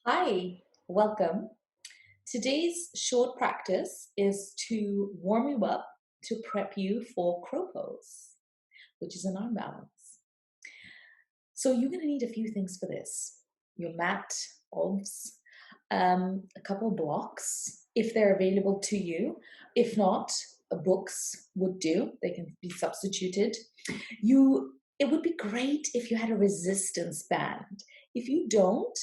Hi, welcome. Today's short practice is to warm you up to prep you for crow pose, which is an arm balance. So you're going to need a few things for this. Your mat, obs, a couple blocks if they're available to you. If not, books would do. They can be substituted. It would be great if you had a resistance band. If you don't,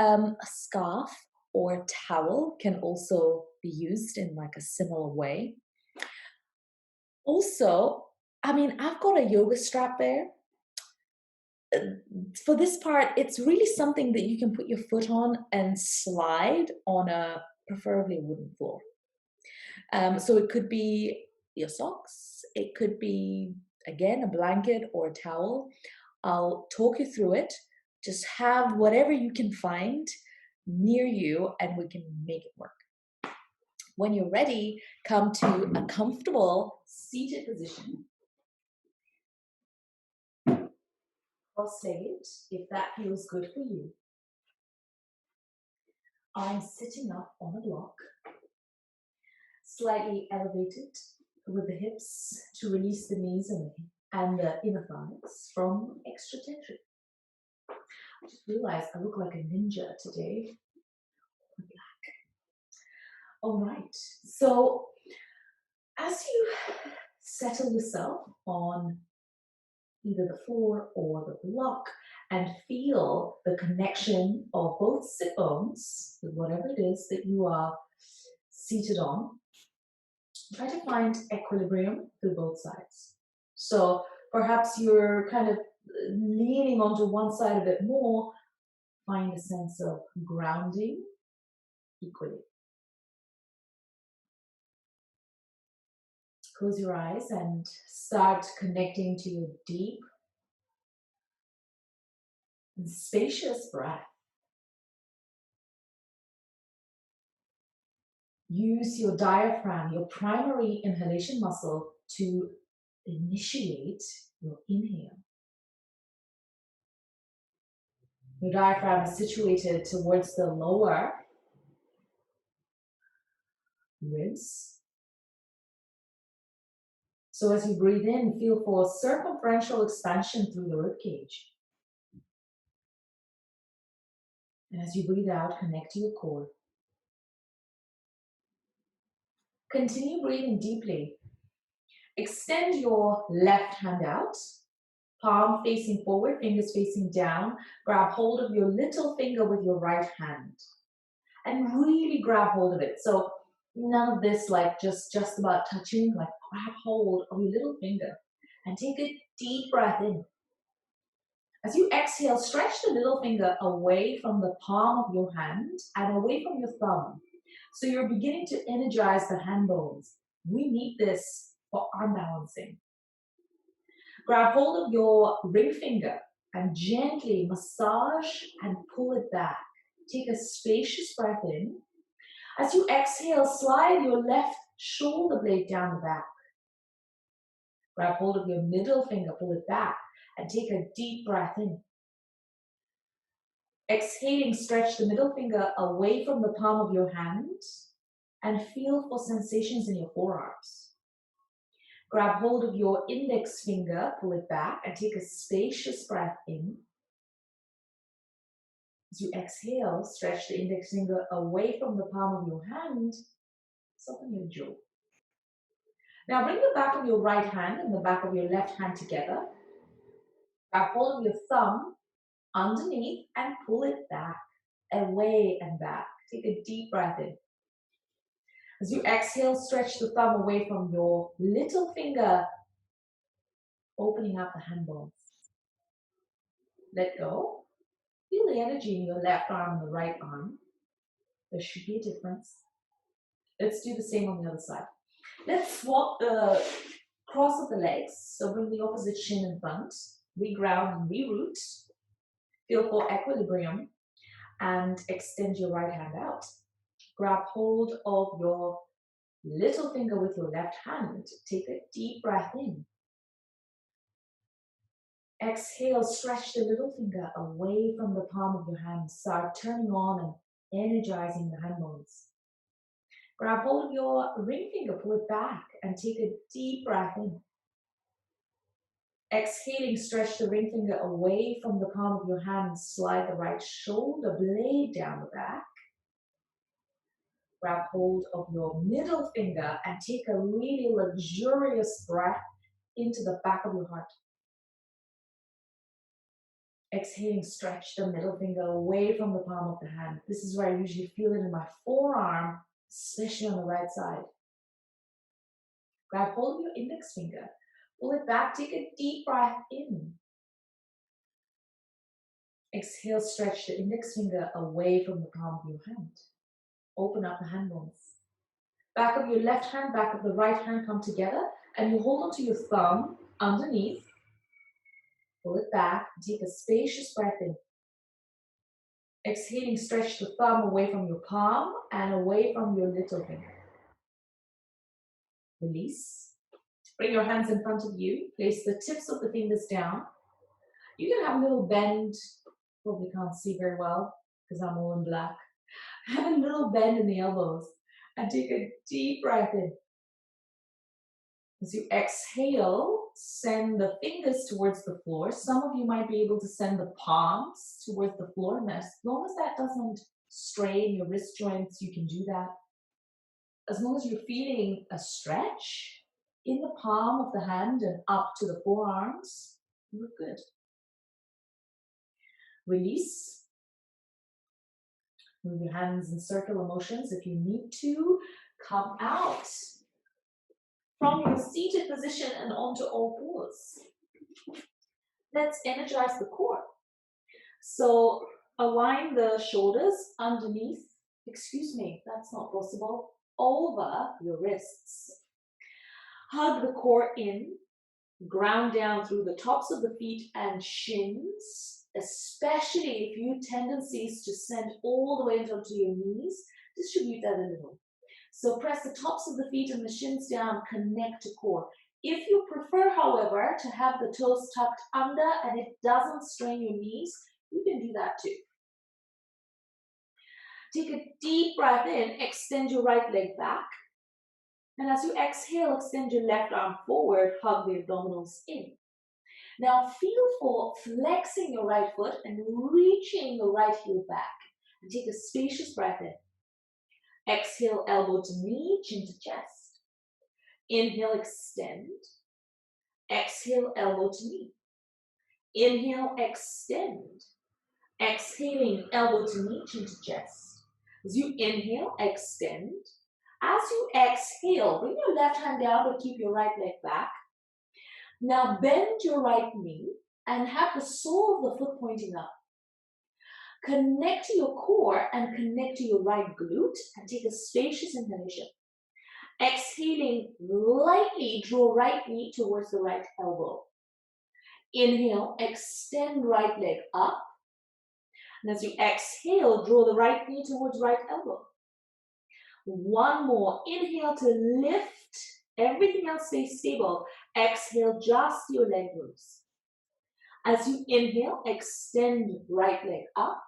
a scarf or a towel can also be used in like a similar way. Also, I've got a yoga strap there. Uh, For this part, it's really something that you can put your foot on and slide on a preferably wooden floor. So it could be your socks, it could be, again, a blanket or a towel. I'll talk you through it. Just have whatever you can find near you and we can make it work. When you're ready, come to a comfortable seated position. Cross-legged, if that feels good for you. I'm sitting up on a block, slightly elevated with the hips to release the knees and the inner thighs from extra tension. I just realized I look like a ninja today. All right. So as you settle yourself on either the floor or the block and feel the connection of both sit bones with whatever it is that you are seated on, try to find equilibrium through both sides. So perhaps you're kind of leaning onto one side a bit more, find a sense of grounding equally. Close your eyes and start connecting to your deep and spacious breath. Use your diaphragm, your primary inhalation muscle, to initiate your inhale. Your diaphragm is situated towards the lower ribs. So as you breathe in, feel for circumferential expansion through the ribcage. And as you breathe out, connect to your core. Continue breathing deeply. Extend your left hand out, palm facing forward, fingers facing down. Grab hold of your little finger with your right hand and really grab hold of it. So none of this like just about touching, like grab hold of your little finger and take a deep breath in. As you exhale, stretch the little finger away from the palm of your hand and away from your thumb. So you're beginning to energize the hand bones. We need this for arm balancing. Grab hold of your ring finger and gently massage and pull it back. Take a spacious breath in. As you exhale, slide your left shoulder blade down the back. Grab hold of your middle finger, pull it back, and take a deep breath in. Exhaling, stretch the middle finger away from the palm of your hand and feel for sensations in your forearms. Grab hold of your index finger, pull it back, and take a spacious breath in. As you exhale, stretch the index finger away from the palm of your hand, soften your jaw. Now bring the back of your right hand and the back of your left hand together. Grab hold of your thumb underneath and pull it back, away and back. Take a deep breath in. As you exhale, stretch the thumb away from your little finger, opening up the hand bones. Let go. Feel the energy in your left arm and the right arm. There should be a difference. Let's do the same on the other side. Let's swap the cross of the legs. So bring the opposite shin in front. Reground and reroot. Feel for equilibrium and extend your right hand out. Grab hold of your little finger with your left hand. Take a deep breath in. Exhale, stretch the little finger away from the palm of your hand. Start turning on and energizing the hand bones. Grab hold of your ring finger, pull it back, and take a deep breath in. Exhaling, stretch the ring finger away from the palm of your hand. Slide the right shoulder blade down the back. Grab hold of your middle finger and take a really luxurious breath into the back of your heart. Exhaling, stretch the middle finger away from the palm of the hand. This is where I usually feel it in my forearm, especially on the right side. Grab hold of your index finger. Pull it back, take a deep breath in. Exhale, stretch the index finger away from the palm of your hand. Open up the hand bones. Back of your left hand, back of the right hand come together, and you hold onto your thumb underneath. Pull it back, take a spacious breath in. Exhaling, stretch the thumb away from your palm and away from your little finger. Release. Bring your hands in front of you. Place the tips of the fingers down. You can have a little bend. Probably can't see very well because I'm all in black. Have a little bend in the elbows and take a deep breath in. As you exhale, send the fingers towards the floor. Some of you might be able to send the palms towards the floor. And as long as that doesn't strain your wrist joints, you can do that. As long as you're feeling a stretch in the palm of the hand and up to the forearms, you're good. Release. Move your hands in circular motions. If you need to, come out from your seated position and onto all fours. Let's energize the core. So align the shoulders underneath, excuse me, that's not possible, over your wrists. Hug the core in, ground down through the tops of the feet and shins, especially if you have tendencies to send all the way down to your knees. Distribute that a little. So press the tops of the feet and the shins down, connect to core. If you prefer, however, to have the toes tucked under and it doesn't strain your knees, you can do that too. Take a deep breath in, extend your right leg back. And as you exhale, extend your left arm forward, hug the abdominals in. Now feel for flexing your right foot and reaching the right heel back. And take a spacious breath in. Exhale, elbow to knee, chin to chest. Inhale, extend. Exhale, elbow to knee. Inhale, extend. Exhaling, elbow to knee, chin to chest. As you inhale, extend. As you exhale, bring your left hand down but keep your right leg back. Now bend your right knee and have the sole of the foot pointing up. Connect to your core and connect to your right glute and take a spacious inhalation. Exhaling, lightly draw right knee towards the right elbow. Inhale, extend right leg up. And as you exhale, draw the right knee towards right elbow. One more. Inhale to lift. Everything else stays stable. Exhale, just your leg moves. As you inhale, extend right leg up.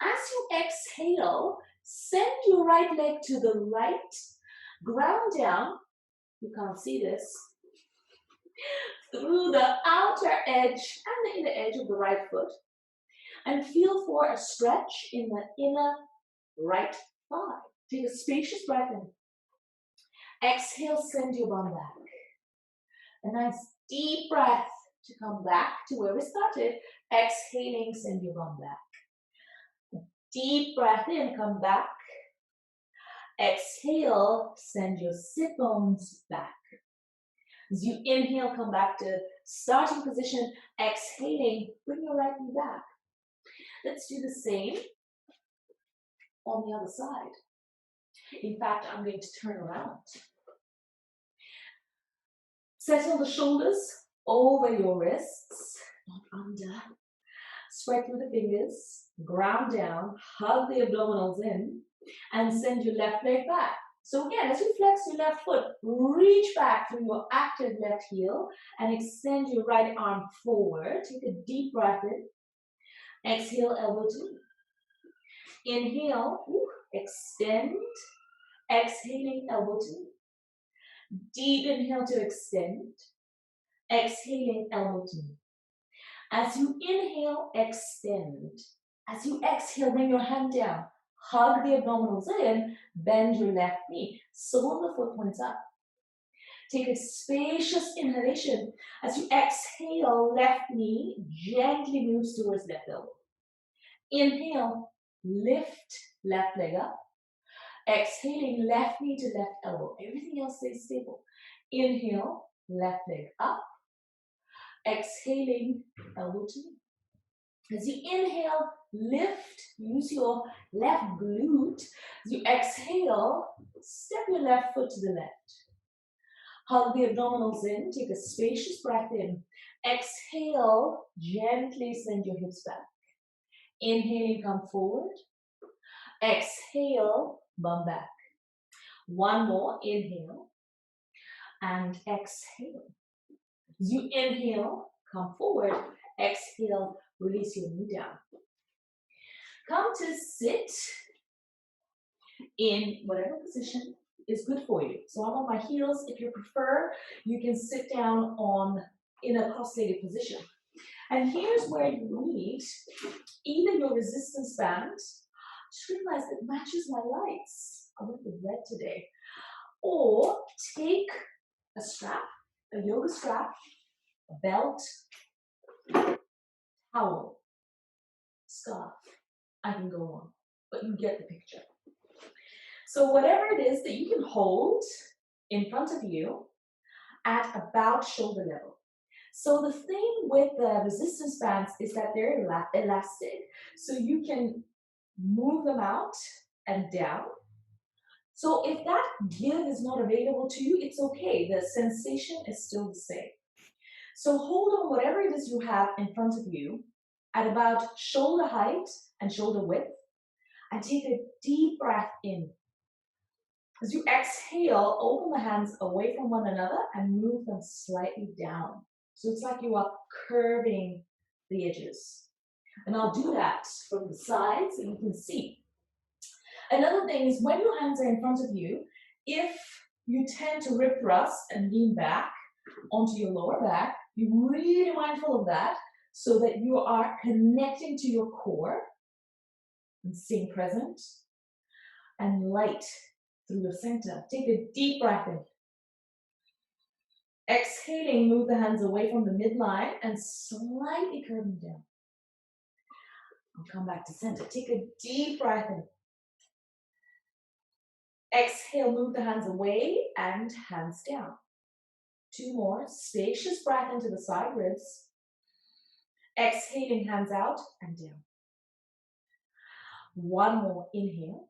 As you exhale, send your right leg to the right. Ground down. You can't see this. Through the outer edge and the inner edge of the right foot. And feel for a stretch in the inner right thigh. Take a spacious breath in. Exhale, send your bum back. A nice deep breath to come back to where we started. Exhaling, send your bum back. Deep breath in, come back. Exhale, send your sit bones back. As you inhale, come back to starting position. Exhaling, bring your right knee back. Let's do the same on the other side. In fact, I'm going to turn around. Settle the shoulders over your wrists, not under. Spread through the fingers, ground down, hug the abdominals in, and send your left leg back. So again, as you flex your left foot, reach back through your active left heel and extend your right arm forward. Take a deep breath in. Exhale, elbow to knee. Inhale, extend. Exhaling, elbow to knee. Deep inhale to extend. Exhaling, elbow to knee. As you inhale, extend. As you exhale, bring your hand down. Hug the abdominals in, bend your left knee. Sole of the foot points up. Take a spacious inhalation. As you exhale, left knee gently moves towards left elbow. Inhale, lift left leg up. Exhaling, left knee to left elbow. Everything else stays stable. Inhale, left leg up. Exhaling, elbow to knee. As you inhale, lift, use your left glute. As you exhale, step your left foot to the left. Hug the abdominals in, take a spacious breath in. Exhale, gently send your hips back. Inhaling, come forward. Exhale, bum back. One more, inhale and exhale. As you inhale, come forward. Exhale, release your knee down. Come to sit in whatever position is good for you. So I'm on my heels. If you prefer, you can sit down in a cross-legged position. And here's where you need either your resistance band, just realize it matches my lights. I went with red today. Or take a strap, a yoga strap, a belt, towel, scarf. I can go on, but you get the picture. So whatever it is that you can hold in front of you at about shoulder level. So the thing with the resistance bands is that they're elastic, so you can move them out and down. So if that give is not available to you, it's okay. The sensation is still the same. So hold on whatever it is you have in front of you at about shoulder height and shoulder width, and take a deep breath in. As you exhale, open the hands away from one another and move them slightly down. So it's like you are curving the edges. And I'll do that from the side so you can see. Another thing is when your hands are in front of you, if you tend to rib thrust and lean back onto your lower back, be really mindful of that so that you are connecting to your core and staying present and light through your center. Take a deep breath in. Exhaling, move the hands away from the midline and slightly curving down. I'll come back to center. Take a deep breath in. Exhale, move the hands away and hands down. Two more. Spacious breath into the side ribs. Exhaling, hands out and down. One more. Inhale.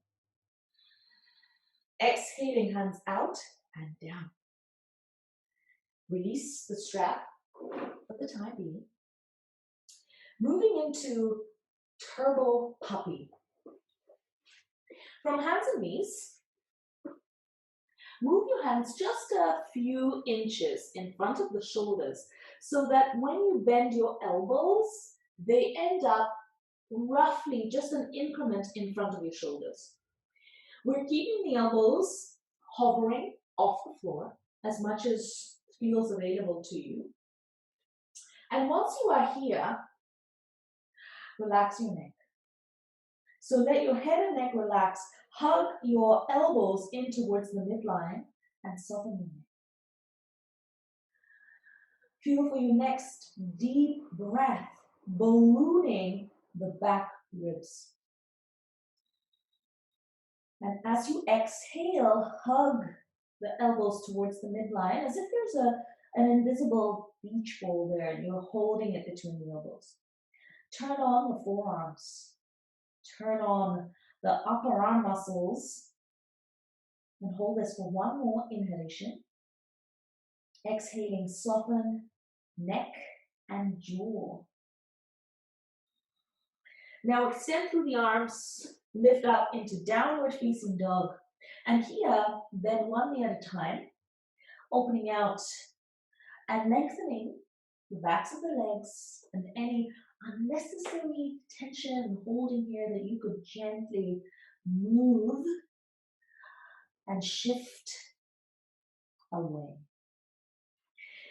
Exhaling, hands out and down. Release the strap for the time being. Moving into turbo puppy. From hands and knees, move your hands just a few inches in front of the shoulders so that when you bend your elbows, they end up roughly just an increment in front of your shoulders. We're keeping the elbows hovering off the floor as much as feels available to you. And once you are here, relax your neck. So let your head and neck relax. Hug your elbows in towards the midline and soften your neck. Feel for your next deep breath, ballooning the back ribs. And as you exhale, hug the elbows towards the midline as if there's an invisible beach ball there and you're holding it between the elbows. Turn on the forearms. Turn on the upper arm muscles and hold this for one more inhalation. Exhaling, soften neck and jaw. Now extend through the arms, lift up into downward facing dog. And here, bend one knee at a time, opening out and lengthening the backs of the legs, and any unnecessary tension and holding here that you could gently move and shift away.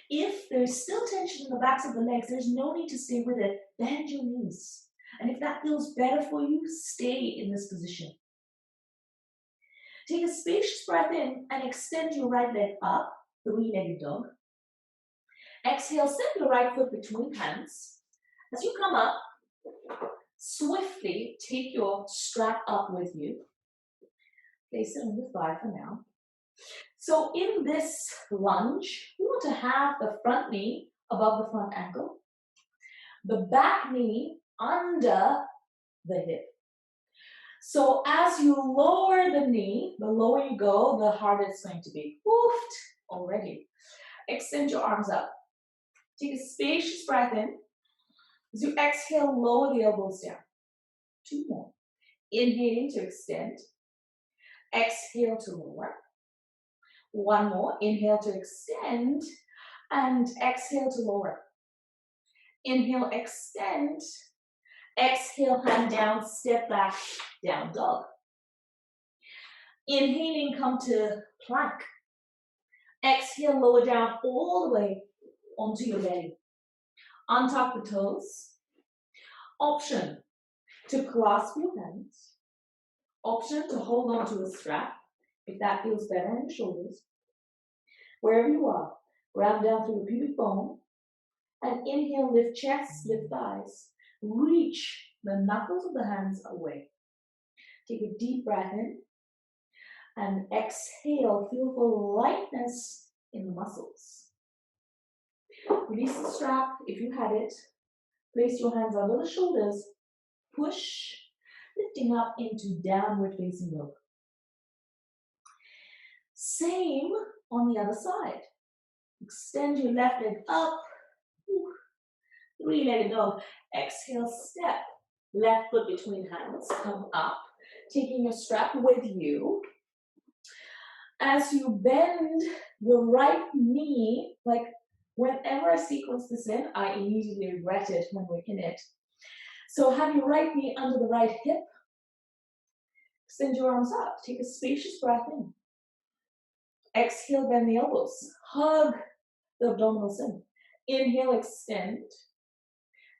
If there's still tension in the backs of the legs, there's no need to stay with it. Bend your knees. And if that feels better for you, stay in this position. Take a spacious breath in and extend your right leg up, three-legged dog. Exhale, step your right foot between hands. As you come up, swiftly take your strap up with you. Place it on the thigh for now. So in this lunge, we want to have the front knee above the front ankle, the back knee under the hip. So as you lower the knee, the lower you go, the harder it's going to be. Woofed already. Extend your arms up. Take a spacious breath in. As you exhale, lower the elbows down. Two more. Inhaling to extend. Exhale to lower. One more. Inhale to extend. And exhale to lower. Inhale, extend. Exhale, hand down, step back, down dog. Inhaling, come to plank. Exhale, lower down all the way onto your belly. Untuck the toes. Option to clasp your hands. Option to hold on to a strap, if that feels better on your shoulders. Wherever you are, ground down through the pubic bone. And inhale, lift chest, lift thighs. Reach the knuckles of the hands away. Take a deep breath in. And exhale, feel for lightness in the muscles. Release the strap if you had it. Place your hands under the shoulders. Push, lifting up into downward facing dog. Same on the other side. Extend your left leg up. Three-legged dog. Exhale, step. Left foot between hands. Come up. Taking your strap with you. As you bend your right knee, like whenever I sequence this in, I immediately regret it when we're in it. So have your right knee under the right hip. Extend your arms up. Take a spacious breath in. Exhale, bend the elbows. Hug the abdominals in. Inhale, extend.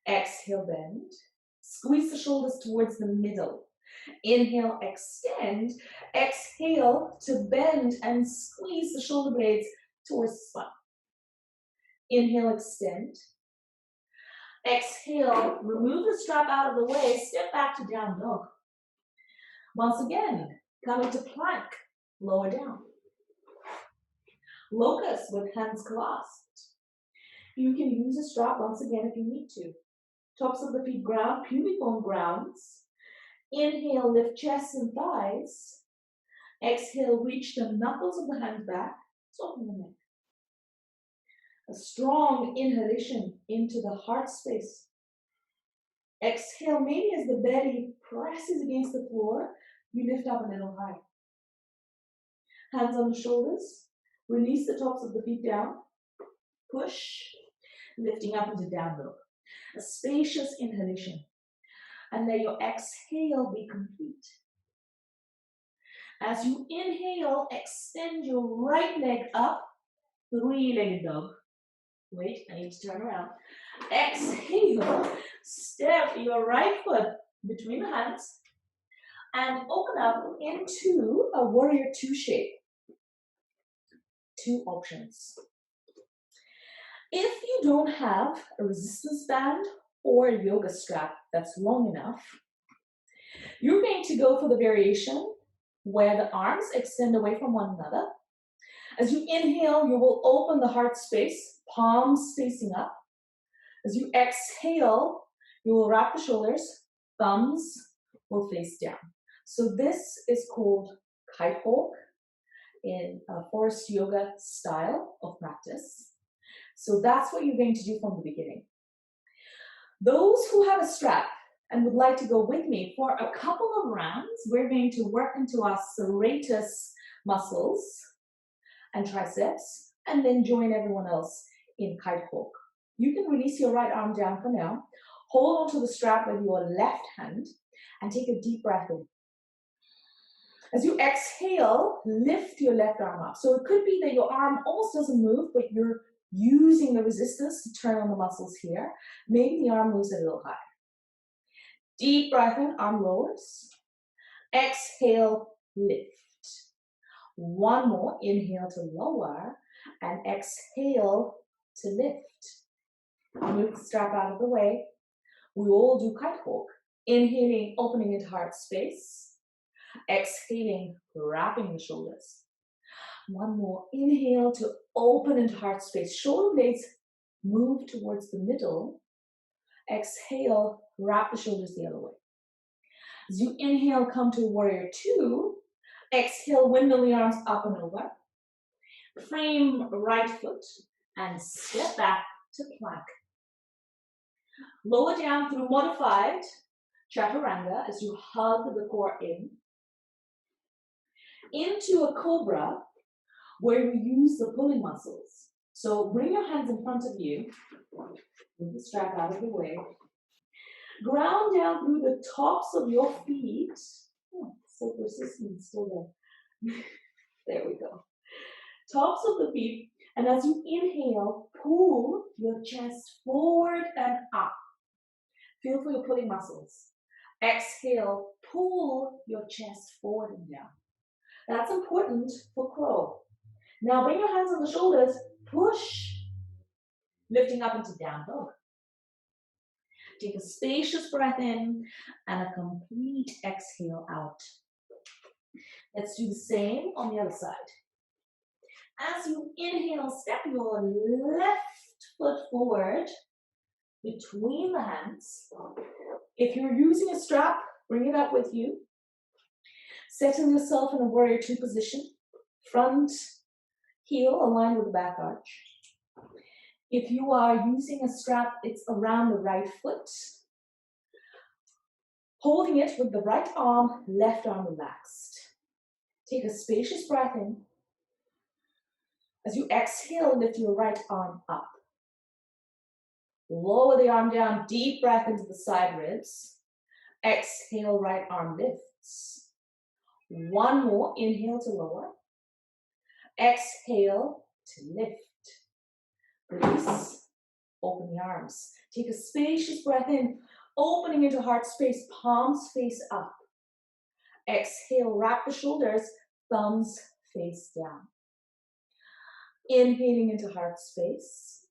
Exhale, bend. Squeeze the shoulders towards the middle. Inhale, extend. Exhale to bend and squeeze the shoulder blades towards the spine. Inhale, extend. Exhale, remove the strap out of the way, step back to down dog. Once again, come into plank, lower down. Locust with hands clasped. You can use a strap once again if you need to. Tops of the feet ground, pubic bone grounds. Inhale, lift chest and thighs. Exhale, reach the knuckles of the hands back, soften the neck. A strong inhalation into the heart space. Exhale, maybe as the belly presses against the floor, you lift up a little high. Hands on the shoulders. Release the tops of the feet down. Push, lifting up into down dog. A spacious inhalation. And let your exhale be complete. As you inhale, extend your right leg up, three-legged dog. Wait, I need to turn around. Exhale, step your right foot between the hands and open up into a warrior two shape. Two options. If you don't have a resistance band or a yoga strap that's long enough, you're going to go for the variation where the arms extend away from one another. As you inhale, you will open the heart space, palms facing up. As you exhale, you will wrap the shoulders, thumbs will face down. So this is called kite hawk in a forest yoga style of practice. So that's what you're going to do from the beginning. Those who have a strap and would like to go with me for a couple of rounds, we're going to work into our serratus muscles and triceps, and then join everyone else in kite hawk. You can release your right arm down for now. Hold onto the strap with your left hand and take a deep breath in. As you exhale, lift your left arm up. So it could be that your arm almost doesn't move, but you're using the resistance to turn on the muscles here. Maybe the arm moves a little high. Deep breath in, arm lowers. Exhale, lift. One more, inhale to lower, and exhale to lift. I'll move the strap out of the way. We all do kite hawk. Inhaling, opening into heart space. Exhaling, wrapping the shoulders. One more, inhale to open into heart space. Shoulder blades move towards the middle. Exhale, wrap the shoulders the other way. As you inhale, come to warrior two. Exhale, windmill the arms up and over. Frame right foot and step back to plank. Lower down through modified chaturanga as you hug the core in. Into a cobra where you use the pulling muscles. So bring your hands in front of you. Move the strap out of the way. Ground down through the tops of your feet. Oh, so persistent, still there. There we go. Tops of the feet. And as you inhale, pull your chest forward and up. Feel for your pulling muscles. Exhale, pull your chest forward and down. That's important for crow. Now bring your hands on the shoulders, push, lifting up into down dog. Take a spacious breath in and a complete exhale out. Let's do the same on the other side. As you inhale, step your left foot forward between the hands. If you're using a strap, bring it up with you. Settle yourself in a warrior two position. Front heel aligned with the back arch. If you are using a strap, it's around the right foot. Holding it with the right arm, left arm relaxed. Take a spacious breath in. As you exhale, lift your right arm up. Lower the arm down, deep breath into the side ribs. Exhale, right arm lifts. One more, inhale to lower. Exhale to lift. Release, open the arms. Take a spacious breath in, opening into heart space, palms face up. Exhale, wrap the shoulders, thumbs face down. Inhaling into heart space.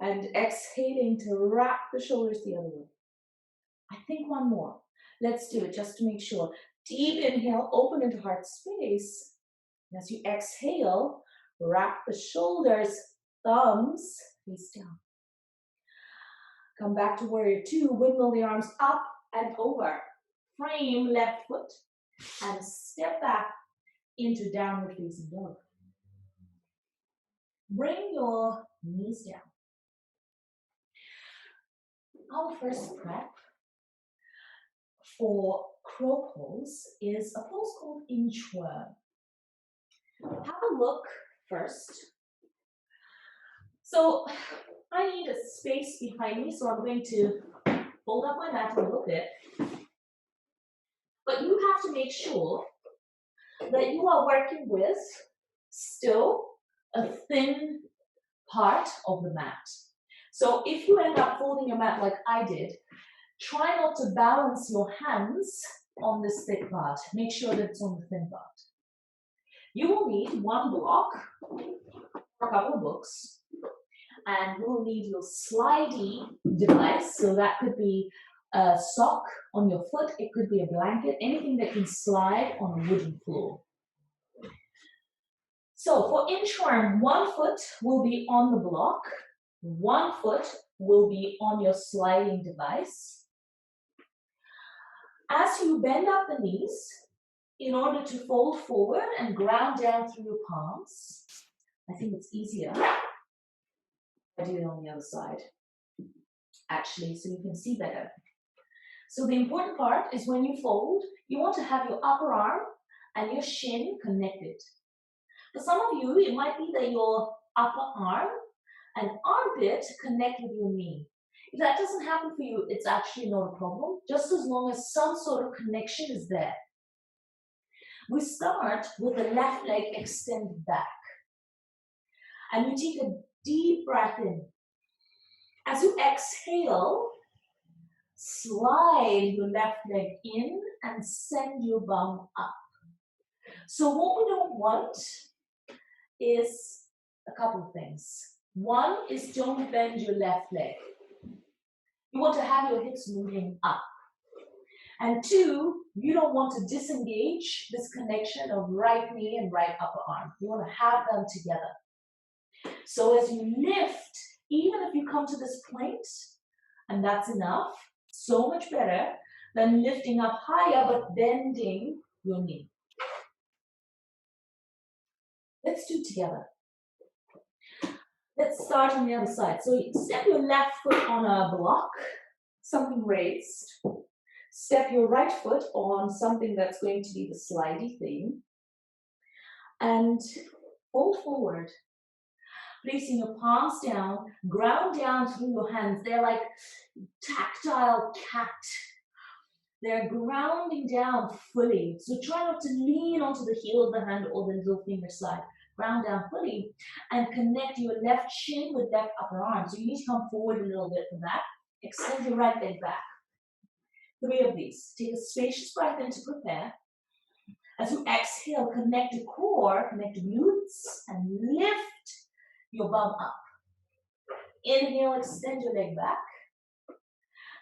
And exhaling to wrap the shoulders the other way. I think one more. Let's do it just to make sure. Deep inhale, open into heart space. And as you exhale, wrap the shoulders, thumbs face down. Come back to warrior two, windmill the arms up and over. Frame left foot and step back into downward facing dog. Bring your knees down. Our first prep for crow pose is a pose called inchworm. Have a look first. So I need a space behind me, so I'm going to fold up my mat a little bit. But you have to make sure that you are working with still a thin part of the mat. So if you end up folding your mat like I did, try not to balance your hands on this thick part. Make sure that it's on the thin part. You will need one block or a couple of books, and you will need your slidey device. So that could be a sock on your foot, it could be a blanket, anything that can slide on a wooden floor. So for inchworm, one foot will be on the block, one foot will be on your sliding device. As you bend up the knees, in order to fold forward and ground down through your palms, I think it's easier. I do it on the other side, actually, so you can see better. So the important part is when you fold, you want to have your upper arm and your shin connected. For some of you, it might be that your upper arm and armpit connect with your knee. If that doesn't happen for you, it's actually not a problem, just as long as some sort of connection is there. We start with the left leg extended back. And you take a deep breath in. As you exhale, slide your left leg in and send your bum up. So what we don't want is a couple of things. One is don't bend your left leg. You want to have your hips moving up. And two, you don't want to disengage this connection of right knee and right upper arm. You want to have them together. So as you lift, even if you come to this point, and that's enough, so much better than lifting up higher but bending your knee. Let's do it together. Let's start on the other side. So step your left foot on a block, something raised. Step your right foot on something that's going to be the slidey thing. And fold forward, placing your palms down, ground down through your hands. They're like tactile cat. They're grounding down fully. So try not to lean onto the heel of the hand or the little finger slide. Ground down fully and connect your left shin with left upper arm. So you need to come forward a little bit for that. Extend your right leg back. 3 of these. Take a spacious breath in to prepare. As you exhale, connect the core, connect the glutes, and lift your bum up. Inhale, extend your leg back.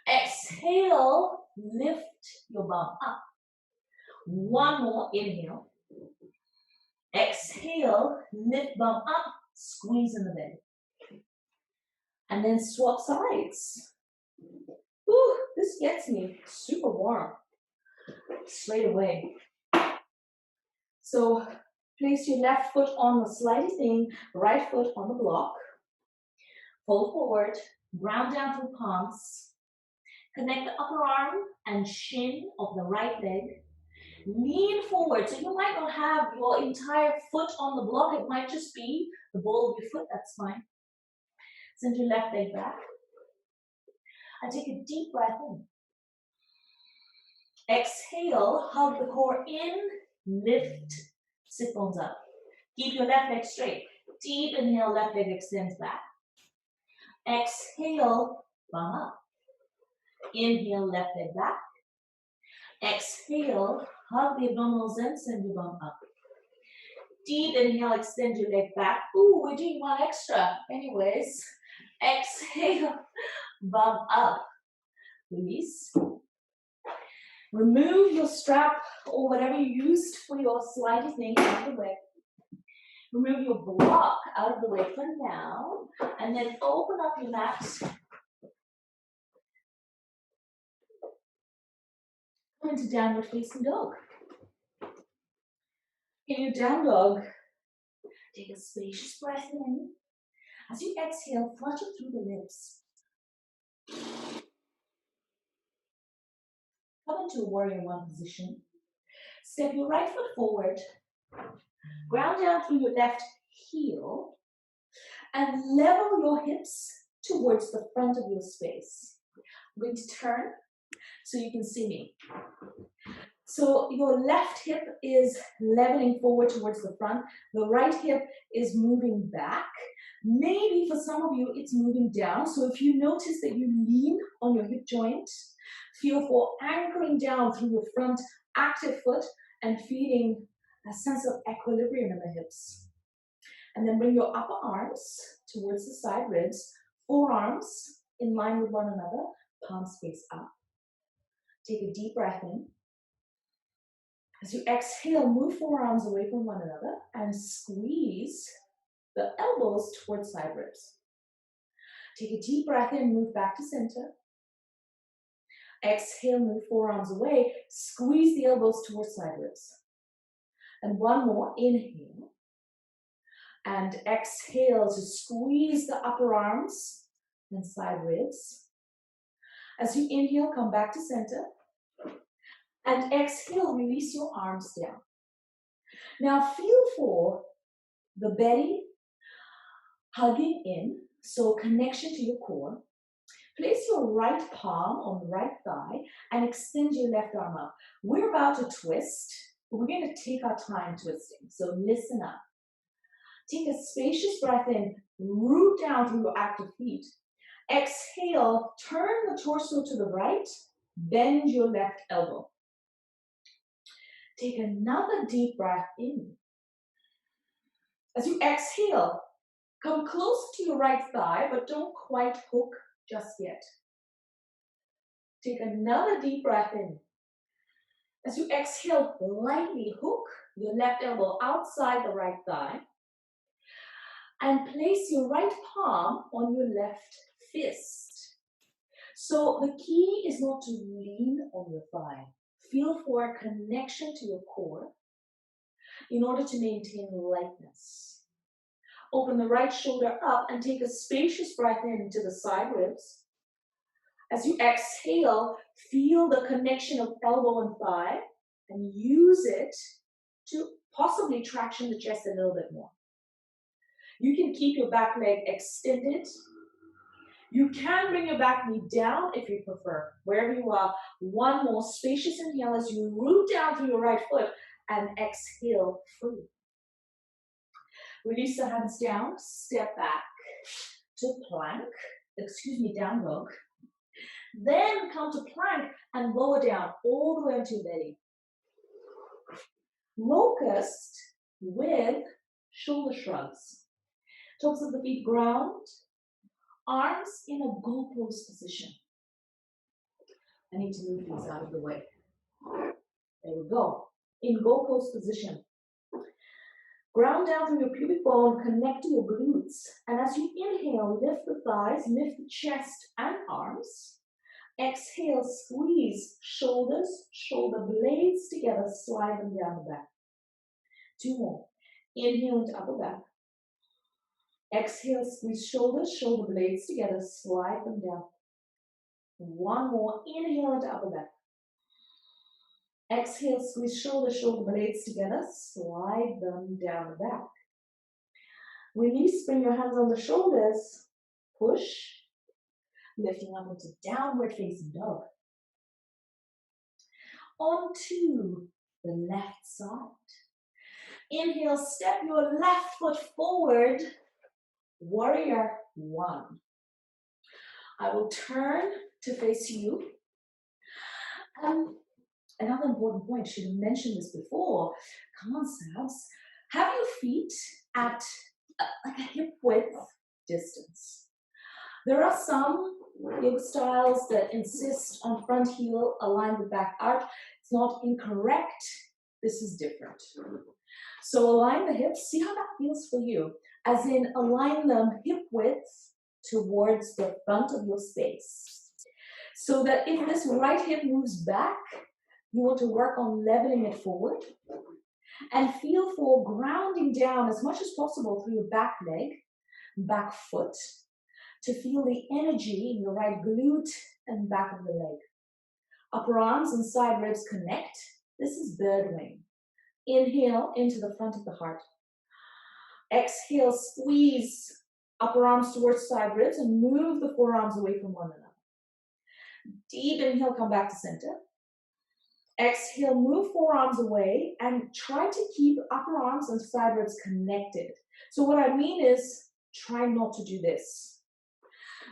Exhale, lift your bum up. One more, inhale. Exhale, lift bum up, squeeze in the belly. And then swap sides. Ooh, this gets me super warm straight away. So place your left foot on the slidey thing, right foot on the block. Fold forward, ground down through palms. Connect the upper arm and shin of the right leg. Lean forward. So you might not have your entire foot on the block. It might just be the ball of your foot. That's fine. Send your left leg back. And take a deep breath in. Exhale, hug the core in, lift, sit bones up. Keep your left leg straight. Deep inhale, left leg extends back. Exhale, bum up. Inhale, left leg back. Exhale, hug the abdominals in, send your bum up. Deep inhale, extend your leg back. Ooh, we're doing one extra. Anyways, exhale, bum up. Release. Remove your strap or whatever you used for your slidey thing out of the way. Remove your block out of the way for now. And then open up your mat. Come into downward facing dog. In your down dog, take a spacious breath in. As you exhale, flutter through the lips. Come into a warrior one position. Step your right foot forward. Ground down through your left heel. And level your hips towards the front of your space. I'm going to turn so you can see me. So your left hip is leveling forward towards the front. The right hip is moving back. Maybe for some of you, it's moving down. So if you notice that you lean on your hip joint, feel for anchoring down through your front active foot and feeling a sense of equilibrium in the hips. And then bring your upper arms towards the side ribs, forearms in line with one another, palms face up. Take a deep breath in. As you exhale, move forearms away from one another and squeeze the elbows towards side ribs. Take a deep breath in, move back to center. Exhale, move forearms away, squeeze the elbows towards side ribs. And one more, inhale. And exhale to squeeze the upper arms and side ribs. As you inhale, come back to center. And exhale, release your arms down. Now feel for the belly hugging in, so connection to your core. Place your right palm on the right thigh and extend your left arm up. We're about to twist, but we're going to take our time twisting. So listen up. Take a spacious breath in, root down through your active feet. Exhale, turn the torso to the right, bend your left elbow. Take another deep breath in. As you exhale, come close to your right thigh, but don't quite hook just yet. Take another deep breath in. As you exhale, lightly hook your left elbow outside the right thigh and place your right palm on your left fist. So the key is not to lean on your thigh. Feel for a connection to your core in order to maintain lightness. Open the right shoulder up and take a spacious breath into the side ribs. As you exhale, feel the connection of elbow and thigh and use it to possibly traction the chest a little bit more. You can keep your back leg extended. You can bring your back knee down if you prefer, wherever you are. One more spacious inhale as you root down through your right foot and exhale free. Release the hands down, step back to plank, down dog. Then come to plank and lower down all the way onto your belly. Locust with shoulder shrugs. Tops of the feet ground, arms in a goalpost position. I need to move these out of the way. There we go. In goalpost position. Ground down through your pubic bone, connect to your glutes. And as you inhale, lift the thighs, lift the chest and arms. Exhale, squeeze shoulders, shoulder blades together, slide them down the back. Two more. Inhale into upper back. Exhale, squeeze shoulders, shoulder blades together, slide them down. One more. Inhale into upper back. Exhale, squeeze shoulders, shoulder blades together, slide them down the back. Release, bring your hands on the shoulders, push, lifting up into downward facing dog. Onto the left side. Inhale, step your left foot forward, warrior one. I will turn to face you. Another important point, should have mentioned this before, come on, Sabs, have your feet at like a hip width distance. There are some yoga styles that insist on front heel aligned with back arch. It's not incorrect, this is different. So align the hips, see how that feels for you, as in align them hip width towards the front of your space. So that if this right hip moves back, you want to work on leveling it forward and feel for grounding down as much as possible through your back leg, back foot, to feel the energy in your right glute and back of the leg. Upper arms and side ribs connect. This is bird wing. Inhale into the front of the heart. Exhale, squeeze upper arms towards side ribs and move the forearms away from one another. Deep inhale, come back to center. Exhale, move forearms away and try to keep upper arms and side ribs connected. So what I mean is, try not to do this.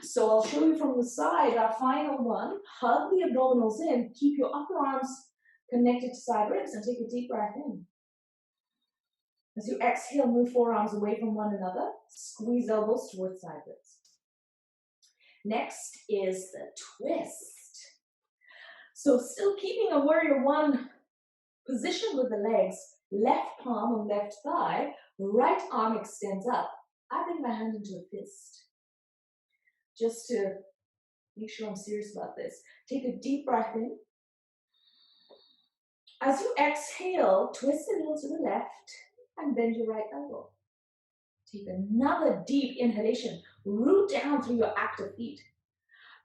So I'll show you from the side, our final one. Hug the abdominals in, keep your upper arms connected to side ribs and take a deep breath in. As you exhale, move forearms away from one another, squeeze elbows towards side ribs. Next is the twist. So still keeping a warrior one position with the legs, left palm on left thigh, right arm extends up. I bring my hand into a fist. Just to make sure I'm serious about this. Take a deep breath in. As you exhale, twist a little to the left and bend your right elbow. Take another deep inhalation. Root down through your active feet.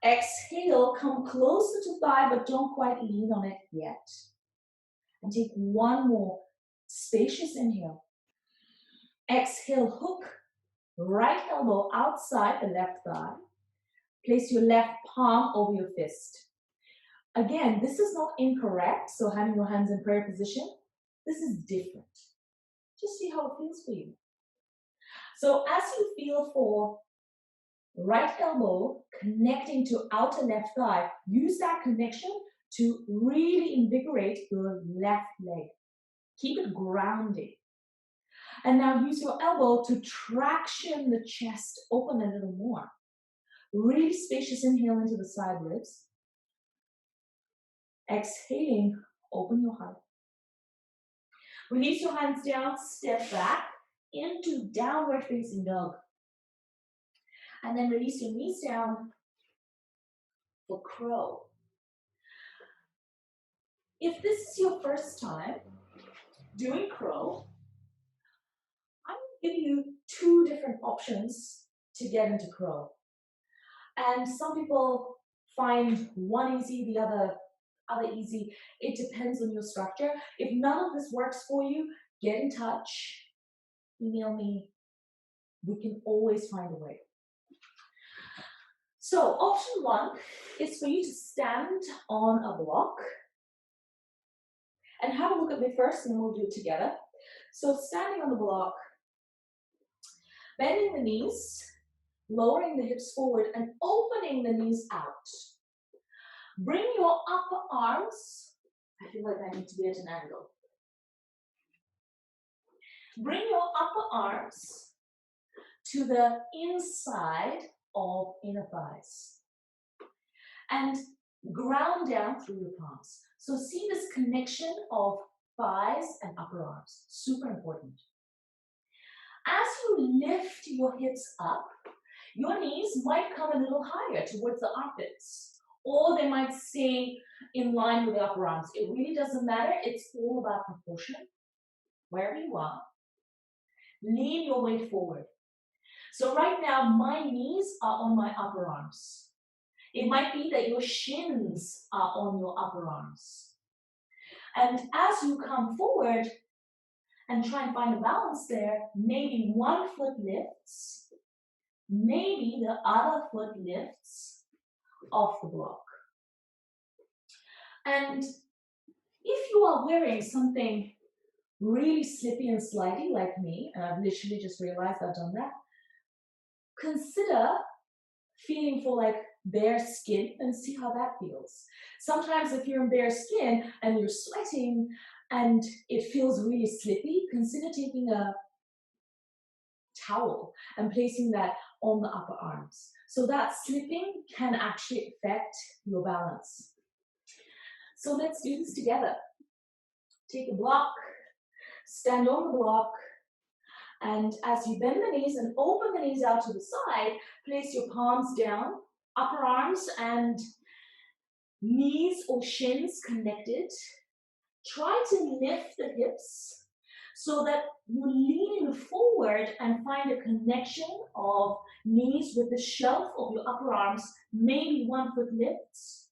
Exhale, come closer to thigh, but don't quite lean on it yet. And take one more. Spacious inhale. Exhale, hook right elbow outside the left thigh. Place your left palm over your fist. Again, this is not incorrect, so having your hands in prayer position, this is different. Just see how it feels for you. So as you feel for right elbow connecting to outer left thigh, use that connection to really invigorate your left leg. Keep it grounded. And now use your elbow to traction the chest open a little more. Really spacious inhale into the side ribs. Exhaling, open your heart. Release your hands down, step back into downward facing dog. And then release your knees down for crow. If this is your first time doing crow, I'm going to give you two different options to get into crow. And some people find one easy, the other easy. It depends on your structure. If none of this works for you, get in touch, email me. We can always find a way. So option one is for you to stand on a block. And have a look at me first, and then we'll do it together. So standing on the block, bending the knees, lowering the hips forward, and opening the knees out. Bring your upper arms, I feel like I need to be at an angle. Bring your upper arms to the inside of inner thighs. And ground down through your palms. So see this connection of thighs and upper arms, super important. As you lift your hips up, your knees might come a little higher towards the armpits, or they might stay in line with the upper arms. It really doesn't matter. It's all about proportion. Wherever you are, lean your weight forward. So right now, my knees are on my upper arms. It might be that your shins are on your upper arms. And as you come forward and try and find a balance there, maybe one foot lifts, maybe the other foot lifts off the block. And if you are wearing something really slippy and slidey like me, and I've literally just realized I've done that, consider feeling for like bare skin and see how that feels. Sometimes if you're in bare skin and you're sweating and it feels really slippy, consider taking a towel and placing that on the upper arms. So that slipping can actually affect your balance. So let's do this together. Take a block, stand on the block, and as you bend the knees and open the knees out to the side, place your palms down, upper arms and knees or shins connected. Try to lift the hips so that you lean forward and find a connection of knees with the shelf of your upper arms. Maybe one foot lifts,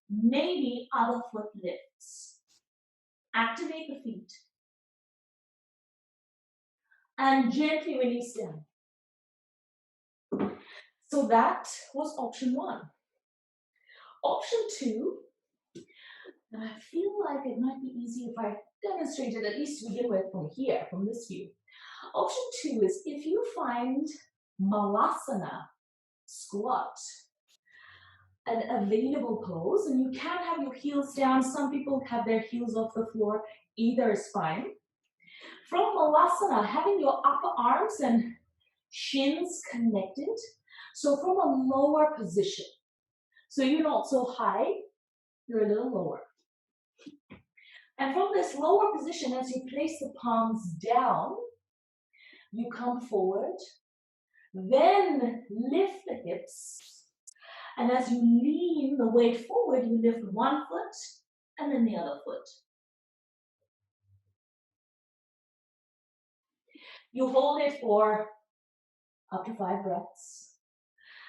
maybe other foot lifts. Activate the feet. And gently release down. So that was option one. Option two, and I feel like it might be easy if I demonstrate it at least to begin with from here, from this view. Option two is if you find Malasana squat, an available pose, and you can have your heels down. Some people have their heels off the floor. Either is fine. From Malasana, having your upper arms and shins connected. So from a lower position. So you're not so high, you're a little lower. And from this lower position, as you place the palms down, you come forward, then lift the hips. And as you lean the weight forward, you lift one foot and then the other foot. You hold it for up to 5 breaths.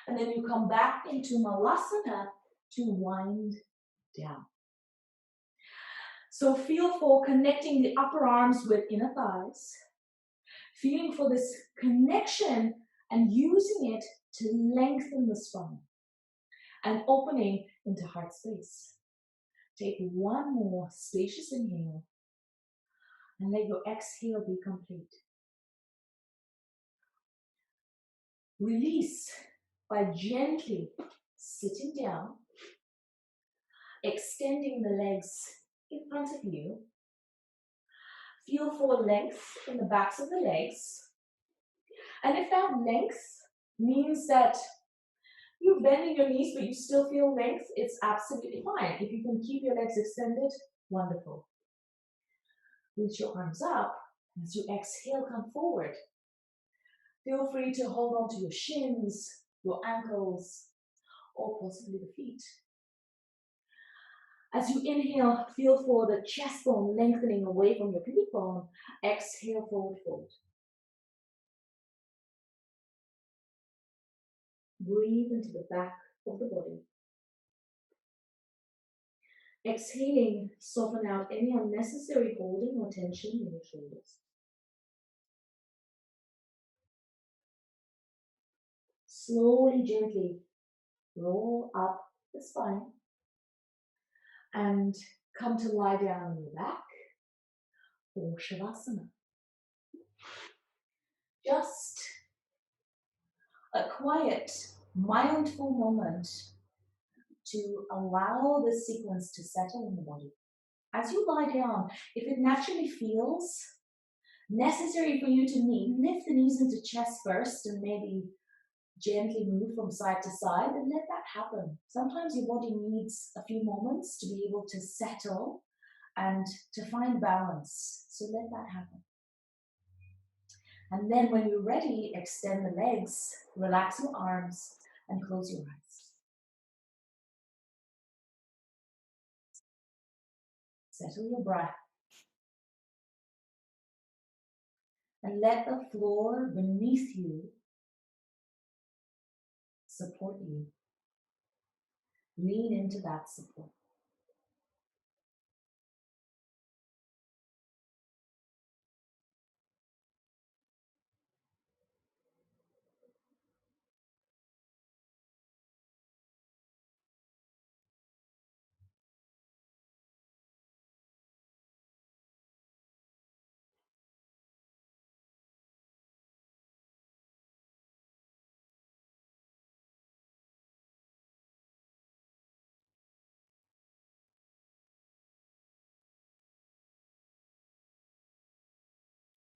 And then you come back into Malasana to wind down. So feel for connecting the upper arms with inner thighs, feeling for this connection and using it to lengthen the spine and opening into heart space. Take one more spacious inhale and let your exhale be complete. Release by gently sitting down, extending the legs in front of you. Feel for length in the backs of the legs. And if that length means that you're bending your knees but you still feel length, it's absolutely fine. If you can keep your legs extended, wonderful. Reach your arms up. As you exhale, come forward. Feel free to hold on to your shins, your ankles, or possibly the feet. As you inhale, feel for the chest bone lengthening away from your pubic bone. Exhale, forward fold. Breathe into the back of the body. Exhaling, soften out any unnecessary holding or tension in your shoulders. Slowly, gently roll up the spine and come to lie down on your back or Shavasana. Just a quiet, mindful moment to allow this sequence to settle in the body. As you lie down, if it naturally feels necessary for you to lift the knees into chest first and maybe gently move from side to side, then let that happen. Sometimes your body needs a few moments to be able to settle and to find balance. So let that happen. And then when you're ready, extend the legs, relax your arms, and close your eyes. Settle your breath. And let the floor beneath you support you. Lean into that support.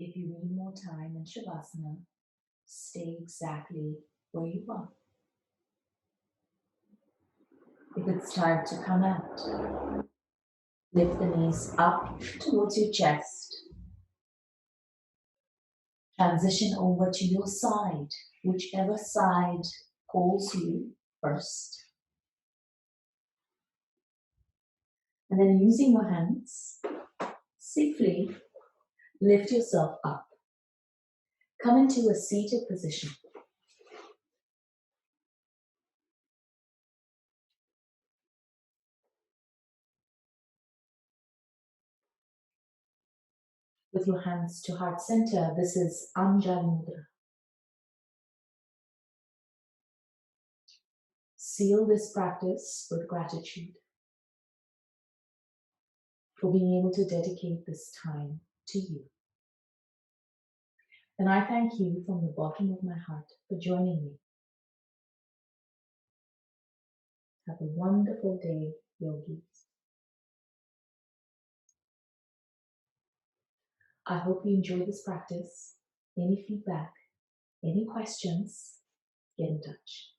If you need more time in Shavasana, stay exactly where you are. If it's time to come out, lift the knees up towards your chest. Transition over to your side, whichever side calls you first. And then using your hands, safely lift yourself up. Come into a seated position. With your hands to heart center, this is Anjali Mudra. Seal this practice with gratitude for being able to dedicate this time to you. And I thank you from the bottom of my heart for joining me. Have a wonderful day, yogis. I hope you enjoyed this practice. Any feedback, any questions, get in touch.